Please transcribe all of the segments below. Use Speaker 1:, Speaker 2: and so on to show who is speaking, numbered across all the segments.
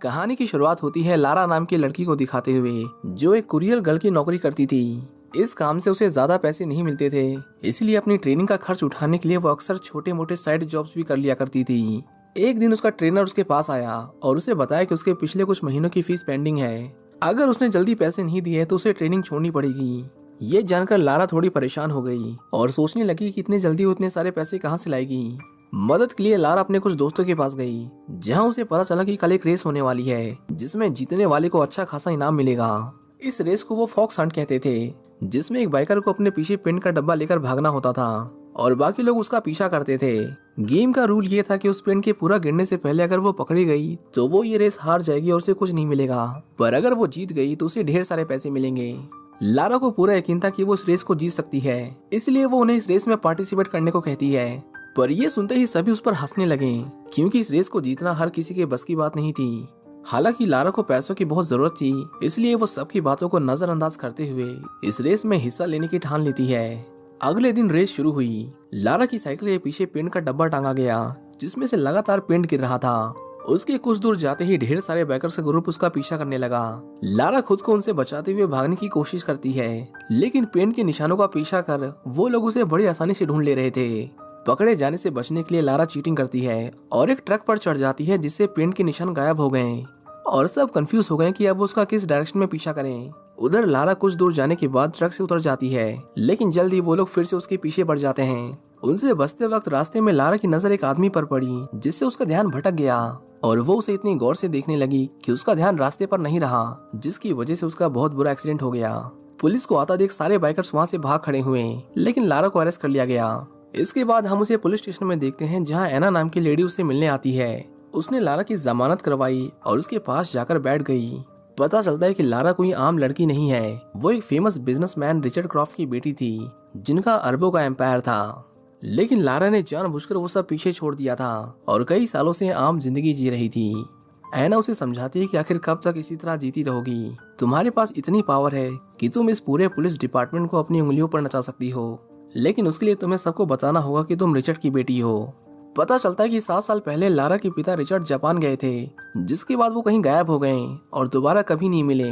Speaker 1: कहानी की शुरुआत होती है लारा नाम की लड़की को दिखाते हुए, जो एक कुरियर गर्ल की नौकरी करती थी। इस काम से उसे ज्यादा पैसे नहीं मिलते थे, इसलिए अपनी ट्रेनिंग का खर्च उठाने के लिए वो अक्सर छोटे मोटे साइड जॉब्स भी कर लिया करती थी। एक दिन उसका ट्रेनर उसके पास आया और उसे बताया कि उसके पिछले कुछ महीनों की फीस पेंडिंग है। अगर उसने जल्दी पैसे नहीं दिए तो उसे ट्रेनिंग छोड़नी पड़ेगी। ये जानकर लारा थोड़ी परेशान हो गई और सोचने लगी कि इतने जल्दी उतने सारे पैसे कहाँ से लाएगी। मदद के लिए लारा अपने कुछ दोस्तों के पास गई, जहां उसे पता चला कि कल एक रेस होने वाली है जिसमें जीतने वाले को अच्छा खासा इनाम मिलेगा। इस रेस को वो फॉक्स हंट कहते थे, जिसमें एक बाइकर को अपने पीछे पेंट का डब्बा लेकर भागना होता था और बाकी लोग उसका पीछा करते थे। गेम का रूल ये था कि उस पेंट के पूरा गिरने से पहले अगर वो पकड़ी गई तो वो ये रेस हार जाएगी और उसे कुछ नहीं मिलेगा, पर अगर वो जीत गई तो उसे ढेर सारे पैसे मिलेंगे। लारा को पूरा यकीन था कि वो इस रेस को जीत सकती है, इसलिए वो उन्हें इस रेस में पार्टिसिपेट करने को कहती है। पर ये सुनते ही सभी उस पर हंसने लगे, क्योंकि इस रेस को जीतना हर किसी के बस की बात नहीं थी। हालांकि लारा को पैसों की बहुत जरूरत थी, इसलिए वो सबकी बातों को नजरअंदाज करते हुए इस रेस में हिस्सा लेने की ठान लेती है। अगले दिन रेस शुरू हुई। लारा की साइकिल के पीछे पेंट का डब्बा टांगा गया, जिसमें से लगातार पेंट गिर रहा था। उसके कुछ दूर जाते ही ढेर सारे बाइकर्स का ग्रुप उसका पीछा करने लगा। लारा खुद को उनसे बचाते हुए भागने की कोशिश करती है, लेकिन पेंट के निशानों का पीछा कर वो लोग उसे बड़ी आसानी से ढूंढ ले रहे थे। पकड़े जाने से बचने के लिए लारा चीटिंग करती है और एक ट्रक पर चढ़ जाती है, जिससे पेंट के निशान गायब हो गए और सब कंफ्यूज हो गए कि अब उसका किस डायरेक्शन में पीछा करें। उधर लारा कुछ दूर जाने के बाद ट्रक से उतर जाती है, लेकिन जल्दी वो लोग फिर से उसके पीछे बढ़ जाते हैं। उनसे बचते वक्त रास्ते में लारा की नजर एक आदमी पर पड़ी, जिससे उसका ध्यान भटक गया और वो उसे इतनी गौर से देखने लगी कि उसका ध्यान रास्ते पर नहीं रहा, जिसकी वजह से उसका बहुत बुरा एक्सीडेंट हो गया। पुलिस को आता देख सारे बाइकर्स वहाँ से भाग खड़े हुए, लेकिन लारा को अरेस्ट कर लिया गया। इसके बाद हम उसे पुलिस स्टेशन में देखते हैं, जहाँ एना नाम की लेडी उसे मिलने आती है। उसने लारा की जमानत करवाई और उसके पास जाकर बैठ गई। पता चलता है कि लारा कोई आम लड़की नहीं है, वो एक फेमस बिजनेसमैन रिचर्ड क्रॉफ्ट की बेटी थी, जिनका अरबों का एम्पायर था। लेकिन लारा ने जानबूझकर वो सब पीछे छोड़ दिया था और कई सालों से आम जिंदगी जी रही थी। एना उसे समझाती है कि आखिर कब तक इसी तरह जीती रहोगी। तुम्हारे पास इतनी पावर है कि तुम इस पूरे पुलिस डिपार्टमेंट को अपनी उंगलियों पर नचा सकती हो, लेकिन उसके लिए तुम्हें सबको बताना होगा कि तुम रिचर्ड की बेटी हो। पता चलता है कि 7 साल पहले लारा के पिता रिचर्ड जापान गए थे, जिसके बाद वो कहीं गायब हो गए और दोबारा कभी नहीं मिले।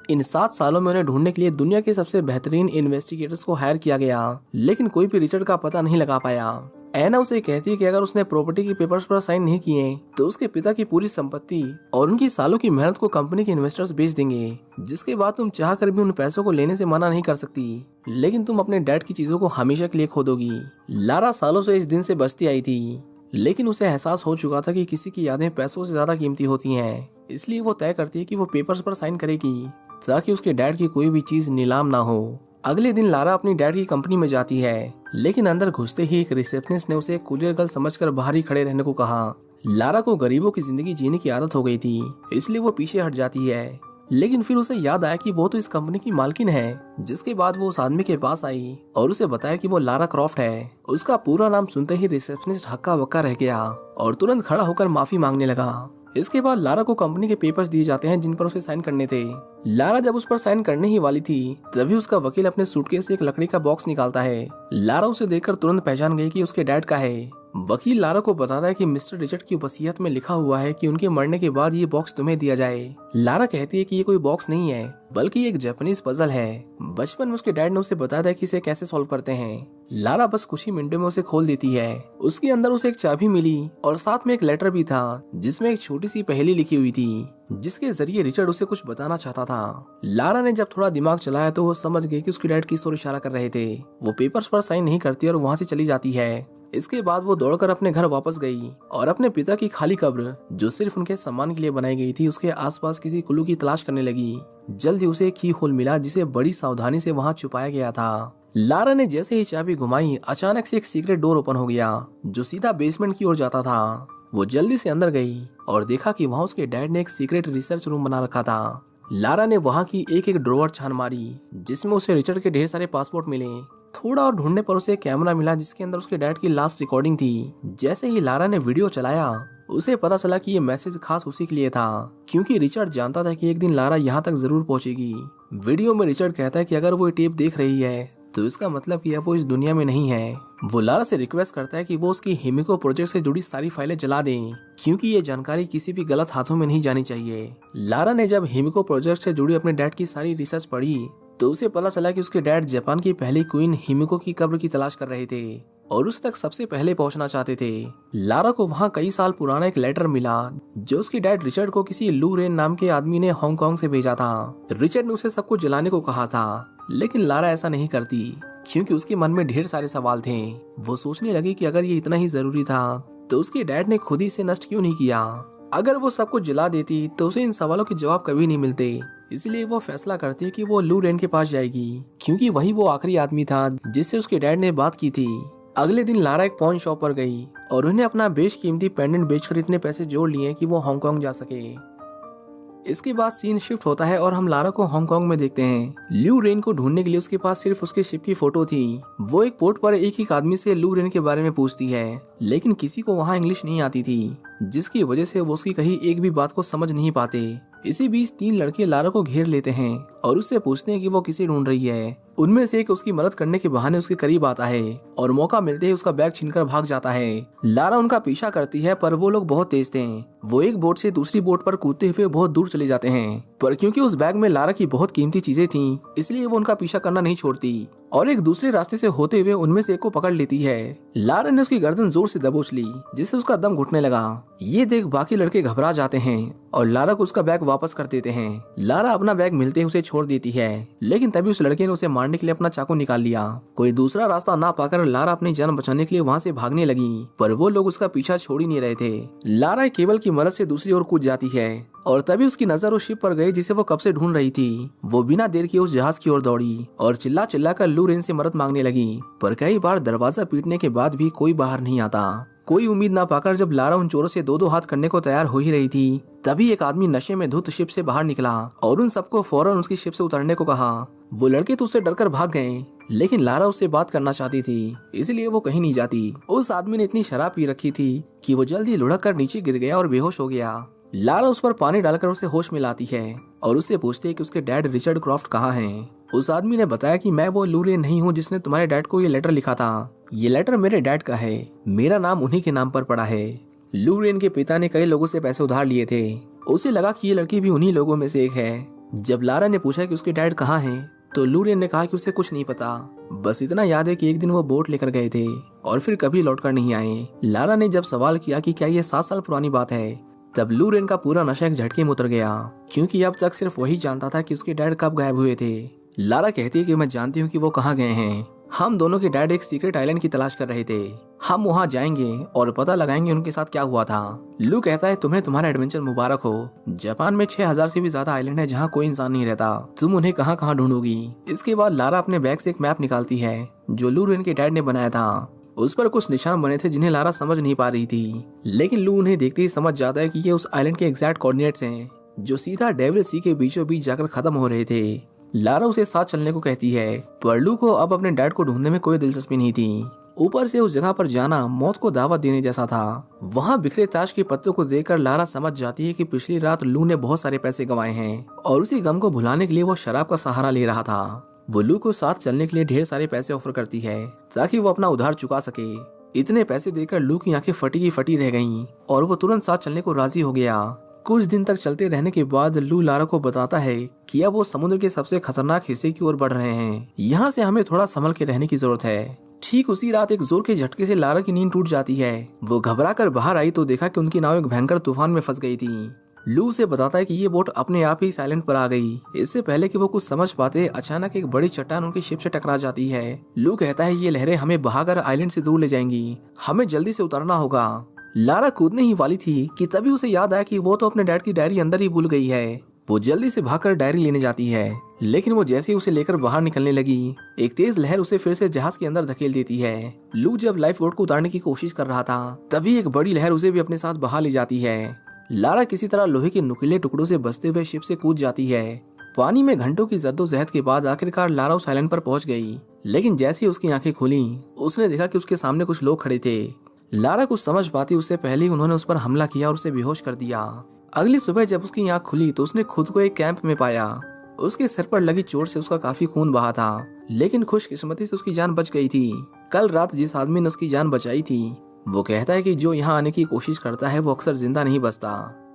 Speaker 1: इन 7 सालों में उन्हें ढूंढने के लिए दुनिया के सबसे बेहतरीन इन्वेस्टिगेटर्स को हायर किया गया, लेकिन कोई भी रिचर्ड का पता नहीं लगा पाया। एना उसे कहती है कि अगर उसने प्रॉपर्टी के पेपर्स पर साइन नहीं किए तो उसके पिता की पूरी संपत्ति और उनकी सालों की मेहनत को कंपनी के इन्वेस्टर्स बेच देंगे, जिसके बाद तुम चाह कर भी उन पैसों को लेने से मना नहीं कर सकती, लेकिन तुम अपने डैड की चीजों को हमेशा के लिए खो दोगी। लारा सालों से इस दिन से बचती आई थी, लेकिन उसे एहसास हो चुका था कि किसी की यादें पैसों से ज्यादा कीमती होती हैं, इसलिए वो तय करती है कि वो पेपर्स पर साइन करेगी ताकि उसके डैड की कोई भी चीज नीलाम ना हो। अगले दिन लारा अपनी डैड की कंपनी में जाती है, लेकिन अंदर घुसते ही एक रिसेप्शनिस्ट ने उसे कुरियर गर्ल समझकर बाहर ही खड़े रहने को कहा। लारा को गरीबों की जिंदगी जीने की आदत हो गई थी, इसलिए वो पीछे हट जाती है, लेकिन फिर उसे याद आया कि वो तो इस कंपनी की मालकिन है। जिसके बाद वो उस आदमी के पास आई और उसे बताया कि वो लारा क्रॉफ्ट है। उसका पूरा नाम सुनते ही रिसेप्शनिस्ट हक्का बक्का रह गया और तुरंत खड़ा होकर माफी मांगने लगा। इसके बाद लारा को कंपनी के पेपर्स दिए जाते हैं, जिन पर उसे साइन करने थे। लारा जब उस पर साइन करने ही वाली थी, तभी उसका वकील अपने सूटकेस से एक लकड़ी का बॉक्स निकालता है। लारा उसे देखकर तुरंत पहचान गई कि उसके डैड का है। वकील लारा को बताता है कि मिस्टर रिचर्ड की वसीयत में लिखा हुआ है कि उनके मरने के बाद ये बॉक्स तुम्हें दिया जाए। लारा कहती है कि ये कोई बॉक्स नहीं है, बल्कि एक जापानीज पजल है। बचपन में उसके डैड ने उसे बताया था कि इसे कैसे सॉल्व करते हैं। लारा बस कुछ ही मिनटों में उसे खोल देती है। उसके अंदर उसे एक चाबी मिली और साथ में एक लेटर भी था, जिसमें एक छोटी सी पहेली लिखी हुई थी, जिसके जरिए रिचर्ड उसे कुछ बताना चाहता था। लारा ने जब थोड़ा दिमाग चलाया तो वो समझ गई कि उसके डैड किस ओर इशारा कर रहे थे। वो पेपर्स पर साइन नहीं करती और वहाँ से चली जाती है। इसके बाद वो दौड़कर अपने घर वापस गई और अपने पिता की खाली कब्र, जो सिर्फ उनके सम्मान के लिए बनाई गई थी, उसके आसपास किसी क्लू की तलाश करने लगी। जल्द ही उसे एक की होल मिला, जिसे बड़ी सावधानी से वहाँ छुपाया गया था। लारा ने जैसे ही चाबी घुमाई, अचानक से एक सीक्रेट डोर ओपन हो गया, जो सीधा बेसमेंट की ओर जाता था। वो जल्दी से अंदर गई और देखा कि वहाँ उसके डैड ने एक सीक्रेट रिसर्च रूम बना रखा था। लारा ने वहाँ की एक एक ड्रॉवर छान मारी, जिसमें उसे रिचर्ड के ढेर सारे पासपोर्ट मिले। थोड़ा और ढूंढने पर उसे एक कैमरा मिला, जिसके अंदर उसके डैड की लास्ट रिकॉर्डिंग थी। जैसे ही लारा ने वीडियो चलाया, उसे पता चला कि ये मैसेज खास उसी के लिए था, क्योंकि रिचर्ड जानता था कि एक दिन लारा यहाँ तक जरूर पहुंचेगी। वीडियो में रिचर्ड कहता है कि अगर वो ये टेप देख रही है तो इसका मतलब कि अब वो इस दुनिया में नहीं है। वो लारा से रिक्वेस्ट करता है कि वो उसकी हिमिको प्रोजेक्ट से जुड़ी सारी फाइलें जला दें, क्योंकि ये जानकारी किसी भी गलत हाथों में नहीं जानी चाहिए। लारा ने जब हिमिको प्रोजेक्ट से जुड़ी अपने डैड की सारी रिसर्च पढ़ी तो उसे पता चला कि उसके डैड जापान की पहली क्वीन हिमिको की कब्र की तलाश कर रहे थे और उस तक सबसे पहले पहुंचना चाहते थे। लारा को वहां कई साल पुराना एक लेटर मिला जो उसके डैड रिचर्ड को किसी लू रेन नाम के आदमी ने हांगकांग से भेजा था। रिचर्ड ने उसे सब कुछ जलाने को कहा था, लेकिन लारा ऐसा नहीं करती क्योंकि उसके मन में ढेर सारे सवाल थे। वो सोचने लगी कि अगर ये इतना ही जरूरी था तो उसके डैड ने खुद ही इसे नष्ट क्यों नहीं किया। अगर वो सब कुछ जला देती तो उसे इन सवालों के जवाब कभी नहीं मिलते। इसलिए वो फैसला करती है कि वो लू रेन के पास जाएगी, क्योंकि वही वो आखिरी आदमी था जिससे उसके डैड ने बात की थी। अगले दिन लारा एक पॉन शॉप पर गई और उन्हें अपना बेशकीमती पेंडेंट बेचकर इतने पैसे जोड़ लिए कि वो हांगकांग जा सके। इसके बाद सीन शिफ्ट होता है और हम लारा को हांगकांग में देखते हैं। लू रेन को ढूंढने के लिए उसके पास सिर्फ उसके शिप की फोटो थी। वो एक पोर्ट पर एक आदमी से लू रेन के बारे में पूछती है, लेकिन किसी को वहाँ इंग्लिश नहीं आती थी, जिसकी वजह से वो उसकी कही एक भी बात को समझ नहीं पाते। इसी बीच 3 लड़के लारा को घेर लेते हैं और उससे पूछते हैं कि वो किसे ढूंढ रही है। उनमें से एक उसकी मदद करने के बहाने उसके करीब आता है और मौका मिलते ही उसका बैग छीनकर भाग जाता है। लारा उनका पीछा करती है पर वो लोग बहुत तेज थे। वो एक बोट से दूसरी बोट पर कूदते हुए बहुत दूर चले जाते हैं, पर क्योंकि उस बैग में लारा की बहुत कीमती चीजें थीं, इसलिए वो उनका पीछा करना नहीं छोड़ती और एक दूसरे रास्ते से होते हुए उनमें से एक को पकड़ लेती है। लारा ने उसकी गर्दन जोर से दबोच ली, जिससे उसका दम घुटने लगा। ये देख बाकी लड़के घबरा जाते हैं और लारा को उसका बैग वापस कर देते हैं। लारा अपना बैग मिलते ही उसे छोड़ देती है, लेकिन तभी उस लड़के ने उसे मारने के लिए अपना चाकू निकाल लिया। कोई दूसरा रास्ता ना पाकर लारा अपनी जान बचाने के लिए वहाँ से भागने लगी, पर वो लोग उसका पीछा छोड़ ही नहीं रहे थे। लारा केबल की मदद से दूसरी ओर कूद जाती है और तभी उसकी नजर उस शिप पर गई जिसे वो कब से ढूंढ रही थी। वो बिना देर किए उस जहाज की ओर दौड़ी और चिल्ला चिल्ला कर लू रेन से मदद मांगने लगी, पर कई बार दरवाजा पीटने के बाद भी कोई बाहर नहीं आता। कोई उम्मीद ना पाकर जब लारा उन चोरों से 2-2 हाथ करने को तैयार हो ही रही थी, तभी एक आदमी नशे में धुत शिप से बाहर निकला और उन सबको फौरन उसकी शिप से उतरने को कहा। वो लड़के तो उससे डरकर भाग गए, लेकिन लारा उससे बात करना चाहती थी, इसलिए वो कहीं नहीं जाती। उस आदमी ने इतनी शराब पी रखी थी कि वो जल्दी लुढ़क कर नीचे गिर गया और बेहोश हो गया। लारा उस पर पानी डालकर उसे होश में लाती है और उससे पूछती है कि उसके डैड रिचर्ड क्रॉफ्ट कहाँ हैं। उस आदमी ने बताया कि मैं वो लू रेन नहीं हूँ जिसने तुम्हारे डैड को ये लेटर लिखा था। ये लेटर मेरे डैड का है, मेरा नाम उन्हीं के नाम पर पड़ा है। लू रेन के पिता ने कई लोगों से पैसे उधार लिए थे। उसे लगा कि ये लड़की भी उन्हीं लोगों में से एक है। जब लारा ने पूछा कि उसके डैड कहाँ हैं, तो लू रेन ने कहा कि उसे कुछ नहीं पता, बस इतना याद है कि एक दिन वो बोट लेकर गए थे और फिर कभी लौटकर नहीं आए। लारा ने जब सवाल किया कि क्या ये 7 साल पुरानी बात है, तब लू रेन का पूरा नशा एक झटके में उतर गया, क्योंकि अब तक सिर्फ वही जानता था कि उसके डैड कब गायब हुए थे। लारा कहती है कि मैं जानती हूँ कि वो कहाँ गए हैं। हम दोनों के डैड एक सीक्रेट आइलैंड की तलाश कर रहे थे। हम वहाँ जाएंगे और पता लगाएंगे उनके साथ क्या हुआ था। लू कहता है तुम्हें तुम्हारा एडवेंचर मुबारक हो। जापान में 6000 से भी ज्यादा आइलैंड है जहाँ कोई इंसान नहीं रहता। तुम उन्हें कहाँ कहाँ ढूंढोगी। इसके बाद लारा अपने बैग से एक मैप निकालती है जो लू रेन के डैड ने बनाया था। उस पर कुछ निशान बने थे जिन्हें लारा समझ नहीं पा रही थी, लेकिन लू उन्हें देखते ही समझ जाता है कि ये उस आइलैंड के एग्जैक्ट कोऑर्डिनेट्स हैं जो सीधा डेविल सी के बीचों बीच जाकर खत्म हो रहे थे। लारा उसे साथ चलने को कहती है, पर लू को अब अपने डैड को ढूंढने में कोई दिलचस्पी नहीं थी। ऊपर से उस जगह पर जाना मौत को दावत देने जैसा था। वहाँ बिखरे ताश के पत्तों को देखकर लारा समझ जाती है कि पिछली रात लू ने बहुत सारे पैसे गंवाए हैं और उसी गम को भुलाने के लिए वो शराब का सहारा ले रहा था। वो लू को साथ चलने के लिए ढेर सारे पैसे ऑफर करती है ताकि वो अपना उधार चुका सके। इतने पैसे देकर लू की आंखें फटी की फटी रह गईं और वो तुरंत साथ चलने को राजी हो गया। कुछ दिन तक चलते रहने के बाद लू लारा को बताता है कि अब वो समुद्र के सबसे खतरनाक हिस्से की ओर बढ़ रहे हैं। यहाँ से हमें थोड़ा संभल के रहने की जरूरत है। ठीक उसी रात एक जोर के झटके से लारा की नींद टूट जाती है। वो घबरा कर बाहर आई तो देखा कि उनकी नाव एक भयंकर तूफान में फंस गई थी। लू से बताता है कि ये बोट अपने आप ही साइलेंट पर आ गई। इससे पहले कि वो कुछ समझ पाते, अचानक एक बड़ी चट्टान उनकी शिप से टकरा जाती है। लू कहता है ये लहरें हमें बहाकर आइलैंड से दूर ले जाएंगी, हमें जल्दी से उतरना होगा। लारा कूदने ही वाली थी कि तभी उसे याद आया कि वो तो अपने डैड की डायरी अंदर ही भूल गई है। वो जल्दी से भागकर डायरी लेने जाती है, लेकिन वो जैसे ही उसे लेकर बाहर निकलने लगी, एक तेज लहर उसे फिर से जहाज के अंदर धकेल देती है। लू जब लाइफ बोट को उतारने की कोशिश कर रहा था, तभी एक बड़ी लहर उसे भी अपने साथ बहा ले जाती है। लारा किसी तरह लोहे के नुकीले टुकड़ों से बचते हुए शिप से कूद जाती है। पानी में घंटों की जद्दोजहद के बाद आखिरकार लारा उस आइलैंड पर पहुंच गई, लेकिन जैसे ही उसकी आंखें खुली, उसने देखा कि उसके सामने कुछ लोग खड़े थे। लारा कुछ समझ पाती उससे पहले ही उन्होंने उस पर हमला किया और उसे बेहोश कर दिया। अगली सुबह जब उसकी आंख खुली तो उसने खुद को एक कैंप में पाया। उसके सिर पर लगी चोट से उसका काफी खून बहा था, लेकिन खुशकिस्मती से उसकी जान बच गई थी। कल रात जिस आदमी ने उसकी जान बचाई थी वो कहता है कि जो यहाँ आने की कोशिश करता है वो अक्सर जिंदा नहीं बचता।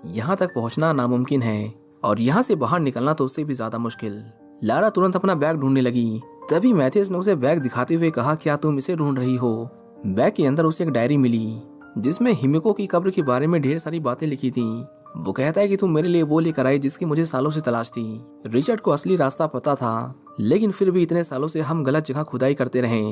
Speaker 1: यहाँ तक पहुँचना नामुमकिन है और यहाँ से बाहर निकलना तो उससे भी ज्यादा मुश्किल। लारा तुरंत अपना बैग ढूंढने लगी। तभी मैथियस ने उसे बैग दिखाते हुए कहा, क्या तुम इसे ढूंढ रही हो? बैग के अंदर उसे एक डायरी मिली जिसमें हिमिको की कब्र के बारे में ढेर सारी बातें लिखी थी। वो कहता है कि तुम मेरे लिए वो लेकर आई जिसकी मुझे सालों से तलाश थी। रिचर्ड को असली रास्ता पता था, लेकिन फिर भी इतने सालों से हम गलत जगह खुदाई करते रहे।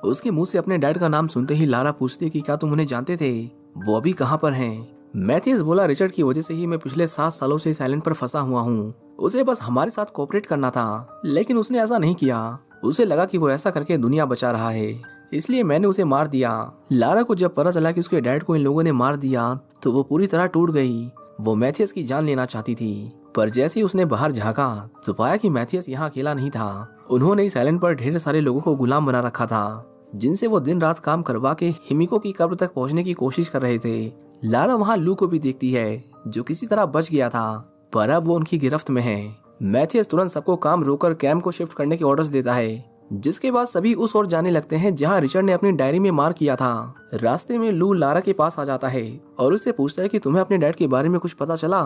Speaker 1: उसके मुंह से अपने डैड का नाम सुनते ही लारा पूछती कि क्या तुम उन्हें जानते थे? वो अभी कहाँ पर हैं? मैथियस बोला, रिचर्ड की वजह से ही मैं पिछले 7 सालों से इस आइलैंड पर फंसा हुआ हूँ। उसे बस हमारे साथ कोऑपरेट करना था, लेकिन उसने ऐसा नहीं किया। उसे लगा कि वो ऐसा करके दुनिया बचा रहा है, इसलिए मैंने उसे मार दिया। लारा को जब पता चला कि उसके डैड को इन लोगों ने मार दिया तो वो पूरी तरह टूट गई। वो मैथियस की जान लेना चाहती थी, पर जैसे ही उसने बाहर झांका तो पाया कि मैथियस यहाँ अकेला नहीं था। उन्होंने इस आइलैंड पर ढेर सारे लोगों को गुलाम बना रखा था, जिनसे वो दिन रात काम करवा के हिमिको की कब्र तक पहुंचने की कोशिश कर रहे थे। लारा वहाँ लू को भी देखती है जो किसी तरह बच गया था, पर अब वो उनकी गिरफ्त में है। मैथियस तुरंत सबको काम रोककर कैंप को शिफ्ट करने के ऑर्डर्स देता है, जिसके बाद सभी उस ओर जाने लगते हैं जहां रिचर्ड ने अपनी डायरी में मार किया था। रास्ते में लू लारा के पास आ जाता है और उससे पूछता है कि तुम्हें अपने डैड के बारे में कुछ पता चला?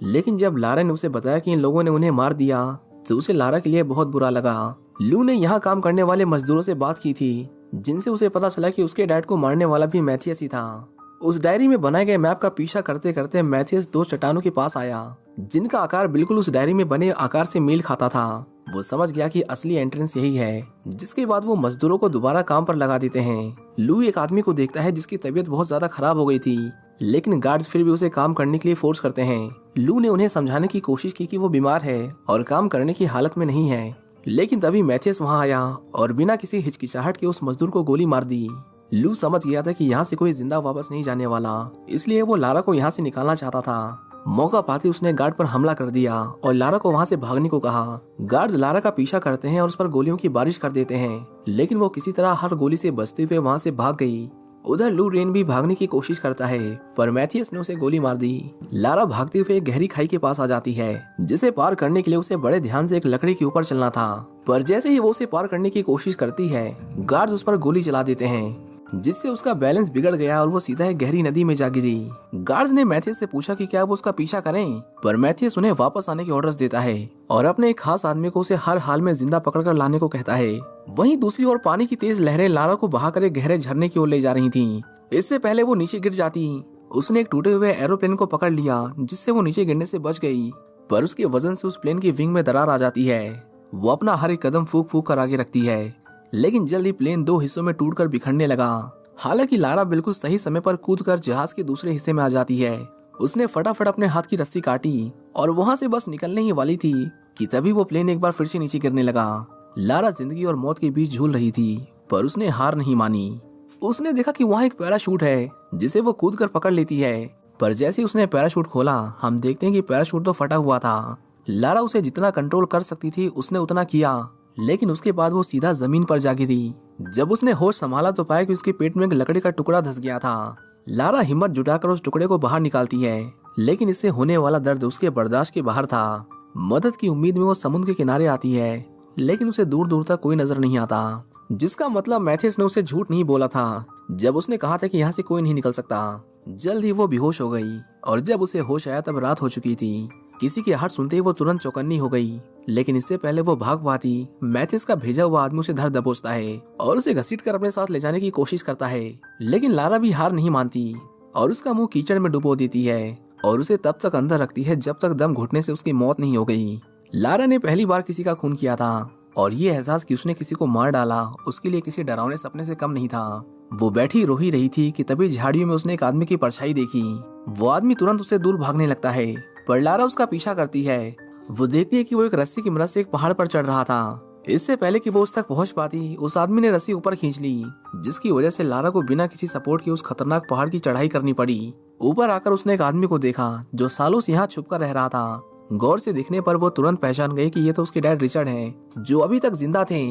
Speaker 1: लेकिन जब लारा ने उसे बताया कि इन लोगों ने उन्हें मार दिया तो उसे लारा के लिए बहुत बुरा लगा। लू ने यहाँ काम करने वाले मजदूरों से बात की थी, जिनसे उसे पता चला कि उसके डैड को मारने वाला भी मैथियस ही था। उस डायरी में बनाए गए मैप का पीछा करते करते मैथियस 2 चट्टानों के पास आया, जिनका आकार बिल्कुल उस डायरी में बने आकार से मेल खाता था। वो समझ गया कि असली एंट्रेंस यही है, जिसके बाद वो मजदूरों को दोबारा काम पर लगा देते हैं। लू एक आदमी को देखता है जिसकी तबीयत बहुत ज्यादा खराब हो गई थी, लेकिन गार्ड्स फिर भी उसे काम करने के लिए फोर्स करते हैं। लू ने उन्हें समझाने की कोशिश की कि वो बीमार है और काम करने की हालत में नहीं है, लेकिन तभी मैथियस वहाँ आया और बिना किसी हिचकिचाहट के उस मजदूर को गोली मार दी। लू समझ गया था कि यहाँ से कोई जिंदा वापस नहीं जाने वाला, इसलिए वो लारा को यहाँ से निकालना चाहता था। मौका पाते उसने गार्ड पर हमला कर दिया और लारा को वहाँ से भागने को कहा। गार्ड्स लारा का पीछा करते हैं और उस पर गोलियों की बारिश कर देते हैं, लेकिन वो किसी तरह हर गोली से बचते हुए वहाँ से भाग गई। उधर लू रेन भी भागने की कोशिश करता है, पर मैथियस ने उसे गोली मार दी। लारा भागते हुए एक गहरी खाई के पास आ जाती है, जिसे पार करने के लिए उसे बड़े ध्यान से एक लकड़ी के ऊपर चलना था, पर जैसे ही वो उसे पार करने की कोशिश करती है गार्ड्स उस पर गोली चला देते हैं, जिससे उसका बैलेंस बिगड़ गया और वो सीधा एक गहरी नदी में जा गिरी। गार्ड्स ने मैथियस से पूछा कि क्या वो उसका पीछा करें, पर मैथियस उन्हें वापस आने के ऑर्डर्स देता है और अपने एक खास आदमी को उसे हर हाल में जिंदा पकड़कर लाने को कहता है। वहीं दूसरी ओर पानी की तेज लहरें लारा को बहाकर एक गहरे झरने की ओर ले जा रही थीं। इससे पहले वो नीचे गिर जाती, उसने एक टूटे हुए एरोप्लेन को पकड़ लिया, जिससे वो नीचे गिरने से बच गई, पर उसके वजन से उस प्लेन की विंग में दरार आ जाती है। वो अपना हर एक कदम फूक फूक कर आगे रखती है, लेकिन जल्द ही प्लेन 2 हिस्सों में टूटकर बिखरने लगा। हालांकि लारा बिल्कुल सही समय पर कूदकर जहाज के दूसरे हिस्से में आ जाती है। उसने फटाफट अपने हाथ की रस्सी काटी और वहां से बस निकलने ही वाली थी कि तभी वो प्लेन एक बार फिर से नीचे गिरने लगा। लारा जिंदगी और मौत के बीच झूल रही थी, पर उसने हार नहीं मानी। उसने देखा कि वहाँ एक पैराशूट है, जिसे वो कूदकर पकड़ लेती है, पर जैसे ही उसने पैराशूट खोला हम देखते हैं कि पैराशूट तो फटा हुआ था। लारा उसे जितना कंट्रोल कर सकती थी उसने उतना किया, लेकिन उसके बाद वो सीधा जमीन पर जा गिरी। जब उसने होश संभाला तो पाया कि उसके पेट में एक लकड़ी का टुकड़ा धंस गया था। लारा हिम्मत जुटाकर उस टुकड़े को बाहर निकालती है, लेकिन इससे होने वाला दर्द उसके बर्दाश्त के बाहर था। मदद की उम्मीद में वो समुद्र के किनारे आती है, लेकिन उसे दूर दूर तक कोई नजर नहीं आता, जिसका मतलब मैथियस ने उसे झूठ नहीं बोला था जब उसने कहा था कि यहाँ से कोई नहीं निकल सकता। जल्द ही वो बेहोश हो गई और जब उसे होश आया तब रात हो चुकी थी। किसी की आहट सुनते ही वो तुरंत चौकन्नी हो गई, लेकिन इससे पहले वो भाग पाती मैथियस का भेजा हुआ आदमी उसे धर दबोचता है और उसे घसीटकर अपने साथ ले जाने की कोशिश करता है, लेकिन लारा भी हार नहीं मानती और उसका मुंह कीचड़ में डुबो देती है और उसे तब तक अंदर रखती है जब तक दम घुटने से उसकी मौत नहीं हो गई। लारा ने पहली बार किसी का खून किया था और ये एहसास कि उसने किसी को मार डाला उसके लिए किसी डरावने सपने से कम नहीं था। वो बैठी रो ही रही थी कि तभी झाड़ियों में उसने एक आदमी की परछाई देखी। वो आदमी तुरंत उससे दूर भागने लगता है, पर लारा उसका पीछा करती है। वो देखती है कि वो एक रस्सी की मदद से एक पहाड़ पर चढ़ रहा था। इससे पहले कि वो उस तक पहुंच पाती उस आदमी ने रस्सी ऊपर खींच ली, जिसकी वजह से लारा को बिना किसी सपोर्ट के उस खतरनाक पहाड़ की चढ़ाई करनी पड़ी। ऊपर आकर उसने एक आदमी को देखा जो सालों से यहाँ छुपकर रह रहा था। गौर से देखने पर वो तुरंत पहचान गई कि ये तो उसके डैड रिचर्ड हैं, जो अभी तक जिंदा थे।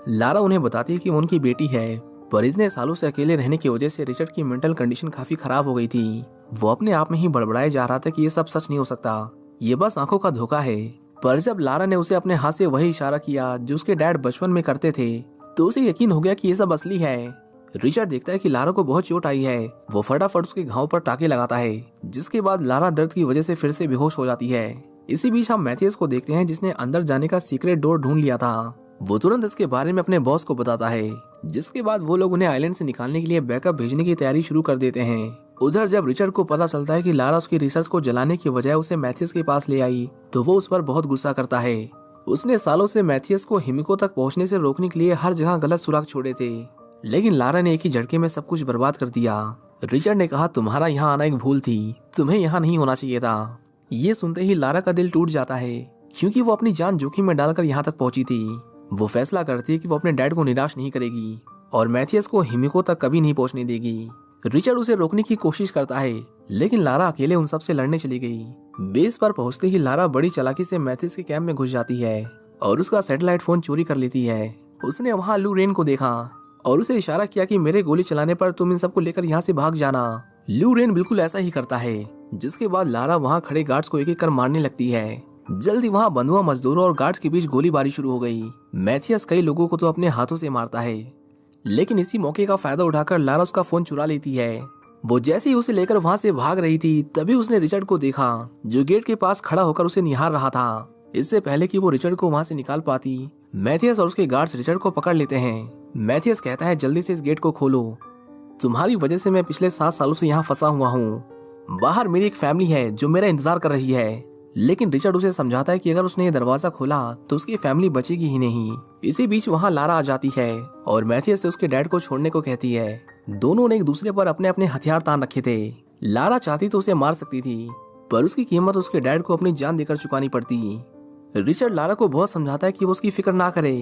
Speaker 1: लारा उन्हें बताती है कि वो उनकी बेटी है, पर इतने सालों से अकेले रहने की वजह से रिचर्ड की मेंटल कंडीशन काफी खराब हो गई थी। वो अपने आप में ही बड़बड़ाए जा रहा था कि ये सब सच नहीं हो सकता, ये बस आंखों का धोखा है। पर जब लारा ने उसे अपने हाथ से वही इशारा किया जो उसके डैड बचपन में करते थे, तो उसे यकीन हो गया कि ये सब असली है। रिचर्ड देखता है कि लारा को बहुत चोट आई है। वो फटाफट उसके घाव पर टाके लगाता है, जिसके बाद लारा दर्द की वजह से फिर से बेहोश हो जाती है। इसी बीच हम मैथियस को देखते हैं, जिसने अंदर जाने का सीक्रेट डोर ढूंढ लिया था। वो तुरंत इसके बारे में अपने बॉस को बताता है, जिसके बाद वो लोग उन्हें आइलैंड से निकालने के लिए बैकअप भेजने की तैयारी शुरू कर देते हैं। उधर जब रिचर्ड को पता चलता है कि लारा उसकी रिसर्च को जलाने की बजाय उसे मैथियस के पास ले आई, तो वो उस पर बहुत गुस्सा करता है। उसने सालों से मैथियस को हिमिको तक पहुंचने से रोकने के लिए हर जगह गलत सुराग छोड़े थे, लेकिन लारा ने एक ही झटके में सब कुछ बर्बाद कर दिया। रिचर्ड ने कहा, तुम्हारा यहाँ आना एक भूल थी, तुम्हें यहाँ नहीं होना चाहिए था। ये सुनते ही लारा का दिल टूट जाता है, क्योंकि वो अपनी जान जोखिम में डालकर यहाँ तक पहुंची थी। वो फैसला करती है कि वो अपने डैड को निराश नहीं करेगी और मैथियस को हिमिको तक कभी नहीं पहुंचने देगी। रिचर्ड उसे रोकने की कोशिश करता है, लेकिन लारा अकेले उन सब से लड़ने चली गई। बेस पर पहुंचते ही लारा बड़ी चालाकी से मैथियस के कैंप में घुस जाती है और उसका सैटेलाइट फोन चोरी कर लेती है। उसने वहाँ लू रेन को देखा और उसे इशारा किया कि मेरे गोली चलाने पर तुम इन सबको लेकर यहाँ से भाग जाना। लू रेन बिल्कुल ऐसा ही करता है, जिसके बाद लारा वहाँ खड़े गार्ड्स को एक एक कर मारने लगती है। जल्दी वहाँ बंधुआ मजदूरों और गार्ड्स के बीच गोलीबारी शुरू हो गई। मैथियस कई लोगों को तो अपने हाथों से मारता है, लेकिन इसी मौके का फायदा उठाकर लारा उसका फोन चुरा लेती है। वो जैसे ही उसे लेकर वहाँ से भाग रही थी, तभी उसने रिचर्ड को देखा, जो गेट के पास खड़ा होकर उसे निहार रहा था। इससे पहले कि वो रिचर्ड को वहाँ से निकाल पाती, मैथियस और उसके गार्ड्स रिचर्ड को पकड़ लेते हैं। मैथियस कहता है, जल्दी से इस गेट को खोलो, तुम्हारी वजह से मैं पिछले 7 सालों से यहाँ फंसा हुआ हूँ। बाहर मेरी एक फैमिली है जो मेरा इंतजार कर रही है। लेकिन रिचर्ड उसे समझाता है कि अगर उसने ये दरवाजा खोला तो उसकी फैमिली बचेगी ही नहीं। इसी बीच वहाँ लारा आ जाती है और मैथियस से उसके डैड को छोड़ने को कहती है। दोनों ने एक दूसरे पर अपने अपने हथियार तान रखे थे। लारा चाहती तो उसे मार सकती थी, पर उसकी कीमत उसके डैड को अपनी जान देकर चुकानी पड़ती। रिचर्ड लारा को बहुत समझाता है कि वो उसकी फिक्र ना करे,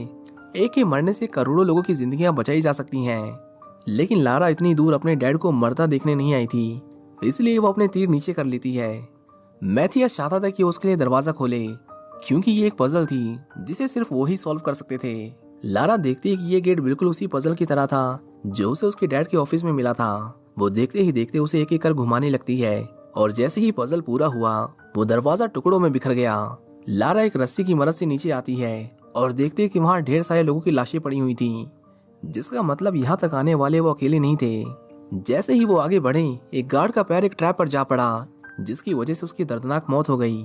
Speaker 1: एक के मरने से करोड़ों लोगों की जिंदगियां बचाई जा सकती हैं। लेकिन लारा इतनी दूर अपने डैड को मरता देखने नहीं आई थी, इसलिए वो अपने तीर नीचे कर लेती है। मैथियस चाहता था कि वो उसके लिए दरवाजा खोले, क्योंकि ये एक पजल थी जिसे सिर्फ वो ही सॉल्व कर सकते थे। लारा देखती है कि ये गेट बिल्कुल उसी पजल की तरह था जो उसे उसके डैड के ऑफिस में मिला था। वो देखते ही देखते उसे एक एक कर घुमाने लगती है और जैसे ही पजल पूरा हुआ, वो दरवाजा टुकड़ों में बिखर गया। लारा एक रस्सी की मदद से नीचे आती है और देखती है कि वहाँ ढेर सारे लोगों की लाशें पड़ी हुई थी, जिसका मतलब यहाँ तक आने वाले वो अकेले नहीं थे। जैसे ही वो आगे बढ़े, एक गार्ड का पैर एक ट्रैप पर जा पड़ा, जिसकी वजह से उसकी दर्दनाक मौत हो गई।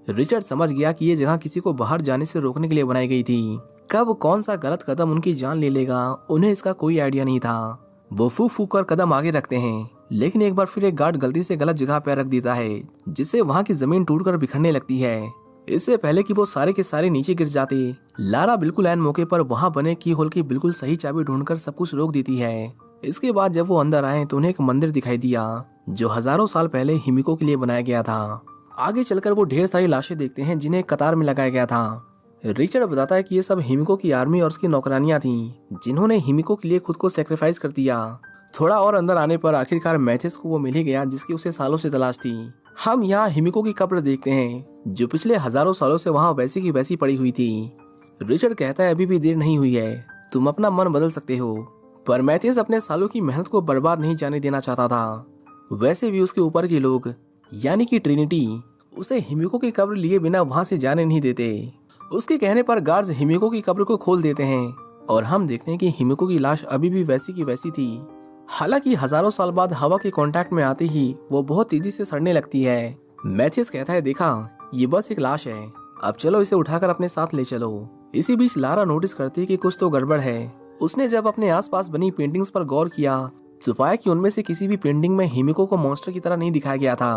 Speaker 1: रिचर्ड समझ गया कि ये जगह किसी को बाहर जाने से रोकने के लिए बनाई गई थी। कब कौन सा गलत कदम उनकी जान ले लेगा, उन्हें इसका कोई आइडिया नहीं था। वो फूक फूक कर कदम आगे रखते हैं, लेकिन एक बार फिर एक गार्ड गलती से गलत जगह पैर रख देता है, जिससे वहाँ की जमीन टूटकर बिखरने लगती है। इससे पहले कि वो सारे के सारे नीचे गिर जाते, लारा बिल्कुल ऐन मौके पर वहाँ बने की होल की बिल्कुल सही चाबी ढूंढकर सब कुछ रोक देती है। इसके बाद जब वो अंदर आए तो उन्हें एक मंदिर दिखाई दिया, जो हजारों साल पहले हिमिको के लिए बनाया गया था। आगे चलकर वो ढेर सारी लाशें देखते हैं, जिन्हें कतार में लगाया गया था। रिचर्ड बताता है कि ये सब हिमिको की आर्मी और उसकी नौकरानियां थीं, जिन्होंने हिमिको के लिए खुद को सेक्रीफाइस कर दिया। थोड़ा और अंदर आने पर आखिरकार मैथियस को वो मिल ही गया, जिसकी उसे सालों से तलाश थी। हम यहाँ हिमिको की कब्र देखते हैं, जो पिछले हजारों सालों से वहाँ वैसी की वैसी पड़ी हुई थी। रिचर्ड कहता है, अभी भी देर नहीं हुई है, तुम अपना मन बदल सकते हो। पर मैथियस अपने सालों की मेहनत को बर्बाद नहीं जाने देना चाहता था। वैसे भी उसके ऊपर के लोग, यानी कि ट्रिनिटी, उसे हिमिको की कब्र लिए बिना वहां से जाने नहीं देते। उसके कहने पर गार्ड्स हिमिको की कब्र को खोल देते हैं और हम देखते हैं कि हिमिको की लाश अभी भी वैसी की वैसी थी। हालांकि हजारों साल बाद हवा के कांटेक्ट में आते ही वो बहुत तेजी से सड़ने लगती है। मैथियस कहता है, देखा, ये बस एक लाश है, अब चलो इसे उठाकर अपने साथ ले चलो। इसी बीच लारा नोटिस करती है कि कुछ तो गड़बड़ है। उसने जब अपने आसपास बनी पेंटिंग्स पर गौर किया तो पाया कि उनमें से किसी भी पेंटिंग में हिमिको को मॉन्स्टर की तरह नहीं दिखाया गया था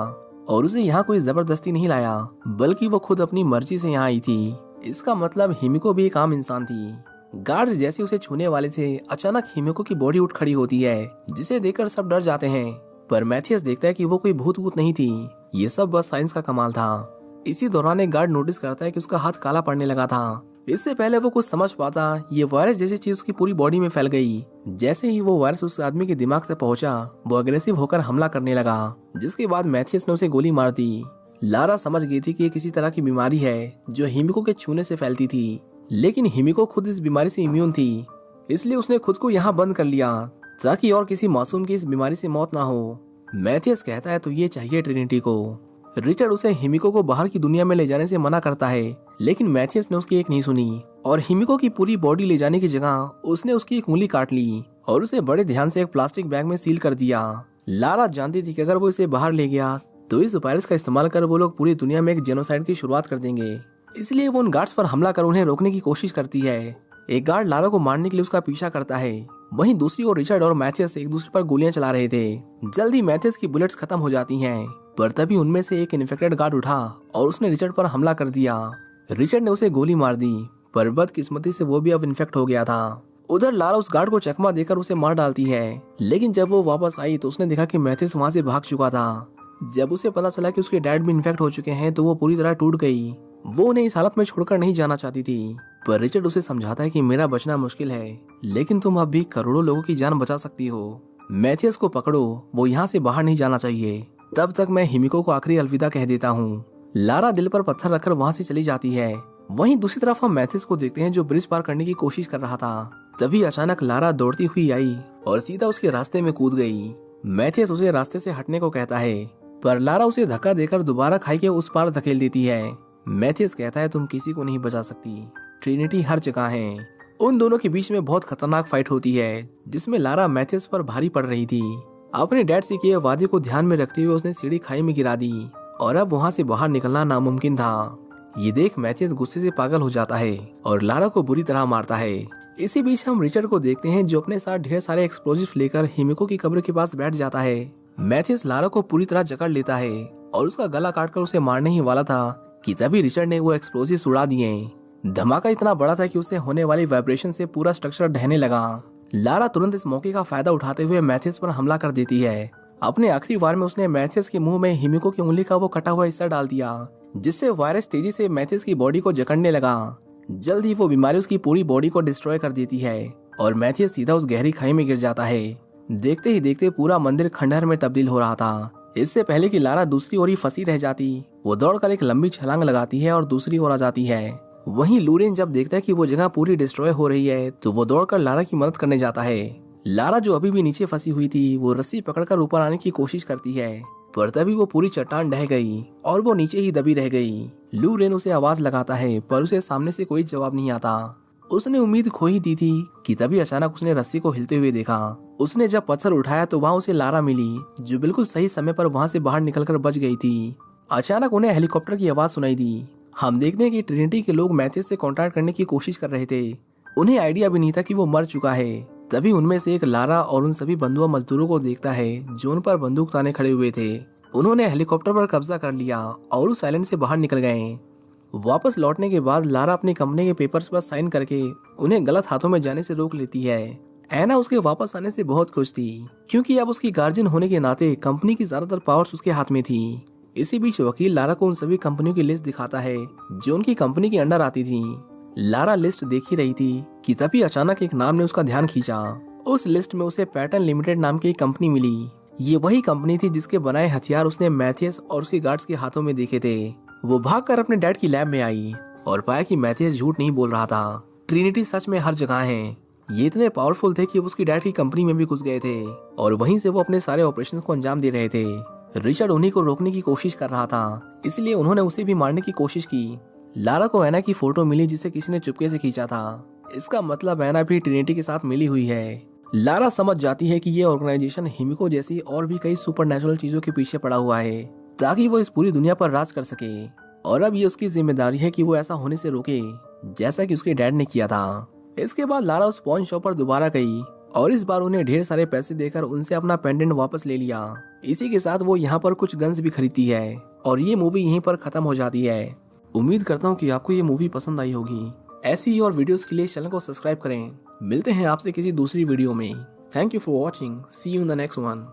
Speaker 1: और उसे यहाँ कोई जबरदस्ती नहीं लाया, बल्कि वो खुद अपनी मर्जी से यहाँ आई थी। इसका मतलब हिमिको भी एक आम इंसान थी। गार्ड्स जैसे उसे छूने वाले थे, अचानक हिमिको की बॉडी उठ खड़ी होती है, जिसे देखकर सब डर जाते हैं। पर मैथियस देखता है कि वो कोई भूत वूत नहीं थी, ये सब बस साइंस का कमाल था। इसी दौरान एक गार्ड नोटिस करता है कि उसका हाथ काला पड़ने लगा था। इससे पहले वो कुछ समझ पाता, ये वायरस जैसी चीज उसकी पूरी बॉडी में फैल गई। जैसे ही वो वायरस उस आदमी के दिमाग तक पहुंचा, वो अग्रेसिव होकर हमला करने लगा, जिसके बाद मैथियस ने उसे गोली मार दी। लारा समझ गई थी कि ये किसी तरह की बीमारी है जो हिमिको के छूने से फैलती थी, लेकिन हिमिको खुद इस बीमारी से इम्यून थी, इसलिए उसने खुद को यहाँ बंद कर लिया ताकि और किसी मासूम की इस बीमारी से मौत ना हो। मैथियस कहता है, तो ये चाहिए ट्रिनिटी को। रिचर्ड उसे हिमिको को बाहर की दुनिया में ले जाने से मना करता है, लेकिन मैथियस ने उसकी एक नहीं सुनी और हिमिको की पूरी बॉडी ले जाने की जगह उसने उसकी एक उंगली काट ली और उसे बड़े ध्यान से एक प्लास्टिक बैग में सील कर दिया। लारा जानती थी कि अगर वो इसे बाहर ले गया तो इस वायरस का इस्तेमाल कर वो लोग पूरी दुनिया में एक जेनोसाइड की शुरुआत कर देंगे। इसलिए वो उन गार्ड्स पर हमला कर उन्हें रोकने की कोशिश करती है। एक गार्ड लारा को मारने के लिए उसका पीछा करता है। वहीं दूसरी ओर रिचर्ड और मैथियस एक दूसरे पर गोलियां चला रहे थे। जल्दी मैथियस की बुलेट्स खत्म हो जाती हैं, पर तभी उनमें से एक इन्फेक्टेड गार्ड उठा और उसने रिचर्ड पर हमला कर दिया। रिचर्ड ने उसे गोली मार दी, पर बदकिस्मती से वो भी अब इन्फेक्ट हो गया था। उधर लारा उस गार्ड को चकमा देकर उसे मार डालती है, लेकिन जब वो वापस आई तो उसने देखा कि मैथियस वहां से भाग चुका था। जब उसे पता चला कि उसके डैड भी इन्फेक्ट हो चुके हैं तो वो पूरी तरह टूट गई। वो उन्हें इस हालत में छोड़कर नहीं जाना चाहती थी, पर रिचर्ड उसे समझाता है कि मेरा बचना मुश्किल है, लेकिन तुम अब भी करोड़ों लोगों की जान बचा सकती हो। मैथियस को पकड़ो, वो यहाँ से बाहर नहीं जाना चाहिए। तब तक मैं हिमिको को आखिरी अलविदा कह देता हूँ। लारा दिल पर पत्थर रखकर वहाँ से चली जाती है। वहीं दूसरी तरफ हम मैथियस को देखते हैं जो ब्रिज पार करने की कोशिश कर रहा था। तभी अचानक लारा दौड़ती हुई आई और सीधा उसके रास्ते में कूद गई। मैथियस उसे रास्ते से हटने को कहता है, पर लारा उसे धक्का देकर दोबारा खाई के उस पार धकेल देती है। मैथियस कहता है तुम किसी को नहीं बचा सकती, ट्रिनिटी हर जगह है। उन दोनों के बीच में बहुत खतरनाक फाइट होती है, जिसमें लारा मैथियस पर भारी पड़ रही थी। अपने डैड से किए वादे को ध्यान में रखते हुए उसने सीढ़ी खाई में गिरा दी और अब वहां से बाहर निकलना नामुमकिन था। ये देख मैथियस गुस्से से पागल हो जाता है और लारा को बुरी तरह मारता है। इसी बीच हम रिचर्ड को देखते हैं जो अपने साथ ढेर सारे एक्सप्लोजिव लेकर हिमिको की कब्र के पास बैठ जाता है। मैथियस लारा को पूरी तरह जकड़ लेता है और उसका गला काटकर उसे मारने ही वाला था कि तभी रिचर्ड ने वो एक्सप्लोजिव उड़ा दिए। धमाका इतना बड़ा था कि उससे होने वाली वाइब्रेशन से पूरा स्ट्रक्चर ढहने लगा। लारा तुरंत इस मौके का फायदा उठाते हुए मैथियस पर हमला कर देती है। अपने आखिरी वार में उसने मैथियस के मुंह में हिमिको की उंगली का वो कटा हुआ हिस्सा डाल दिया, जिससे वायरस तेजी से मैथियस की बॉडी को जकड़ने लगा। जल्द ही वो बीमारी उसकी पूरी बॉडी को डिस्ट्रॉय कर देती है और मैथियस सीधा उस गहरी खाई में गिर जाता है। देखते ही देखते पूरा मंदिर खंडहर में तब्दील हो रहा था। इससे पहले कि लारा दूसरी ओर ही फंसी रह जाती, वो दौड़कर एक लंबी छलांग लगाती है और दूसरी ओर आ जाती है। वहीं लूरेन जब देखता है कि वो जगह पूरी डिस्ट्रॉय हो रही है तो वो दौड़कर लारा की मदद करने जाता है। लारा जो अभी भी नीचे फंसी हुई थी वो रस्सी पकड़कर ऊपर आने की कोशिश करती है, पर तभी वो पूरी चट्टान ढह गई और वो नीचे ही दबी रह गई। लूरेन उसे आवाज लगाता है पर उसे सामने से कोई जवाब नहीं आता। उसने उम्मीद खो ही दी थी कि तभी अचानक उसने रस्सी को हिलते हुए देखा। उसने जब पत्थर उठाया तो वहाँ उसे लारा मिली, जो बिल्कुल सही समय पर वहाँ से बाहर निकलकर बच गई थी। अचानक उन्हें हेलीकॉप्टर की आवाज सुनाई दी। हम देखते हैं कि ट्रिनिटी के लोग मैथियस से कांटेक्ट करने की कोशिश कर रहे थे। उन्हें आइडिया भी नहीं था कि वो मर चुका है। तभी उनमें से एक लारा और उन सभी बंधुआ मजदूरों को देखता है जो उन पर बंदूक ताने खड़े हुए थे। उन्होंने हेलीकॉप्टर पर कब्जा कर लिया और उस आइलैंड से बाहर निकल गए। वापस लौटने के बाद लारा अपनी कंपनी के पेपर्स पर साइन करके उन्हें गलत हाथों में जाने से रोक लेती है। एना उसके वापस आने से बहुत खुश थी, क्योंकि अब उसकी गार्जियन होने के नाते कंपनी की ज्यादातर पावर्स उसके हाथ में थी। इसी बीच वकील लारा को उन सभी कंपनियों की लिस्ट दिखाता है जो उनकी कंपनी के अंडर आती थी। लारा लिस्ट देख ही रही थी कि तभी अचानक एक नाम ने उसका ध्यान खींचा। उस लिस्ट में उसे पैटर्न लिमिटेड नाम की एक कंपनी मिली। ये वही कंपनी थी जिसके बनाए हथियार उसने मैथियस और उसके गार्ड्स के हाथों में देखे थे। वो भागकर अपने डैड की लैब में आई और पाया कि मैथियस झूठ नहीं बोल रहा था। ट्रिनिटी सच में हर जगह है। ये इतने पावरफुल थे कि वो उसकी डैड की कंपनी में भी घुस गए थे और वहीं से वो अपने सारे ऑपरेशंस को अंजाम दे रहे थे। रिचर्ड उन्हीं को रोकने की कोशिश कर रहा था, इसलिए उन्होंने उसे भी मारने की कोशिश की। लारा को एना की फोटो मिली जिसे किसी ने चुपके से खींचा था। इसका मतलब एना भी ट्रिनिटी के साथ मिली हुई है। लारा समझ जाती है कि ये ऑर्गेनाइजेशन हिमिको जैसी और भी कई सुपरनैचुरल चीजों के पीछे पड़ा हुआ है ताकि वो इस पूरी दुनिया पर राज कर सके, और अब ये उसकी जिम्मेदारी है कि वो ऐसा होने से रोके जैसा कि उसके डैड ने किया था। इसके बाद लारा उस पॉन शॉप पर दोबारा गई और इस बार उन्हें ढेर सारे पैसे देकर उनसे अपना पेंडेंट वापस ले लिया। इसी के साथ वो यहाँ पर कुछ गन्स भी खरीदती है और ये मूवी यहीं पर खत्म हो जाती है। उम्मीद करता हूँ कि आपको ये मूवी पसंद आई होगी। ऐसी ही और वीडियोस के लिए चैनल को सब्सक्राइब करें। मिलते हैं आपसे किसी दूसरी वीडियो में। Thank you for watching. See you in the next one.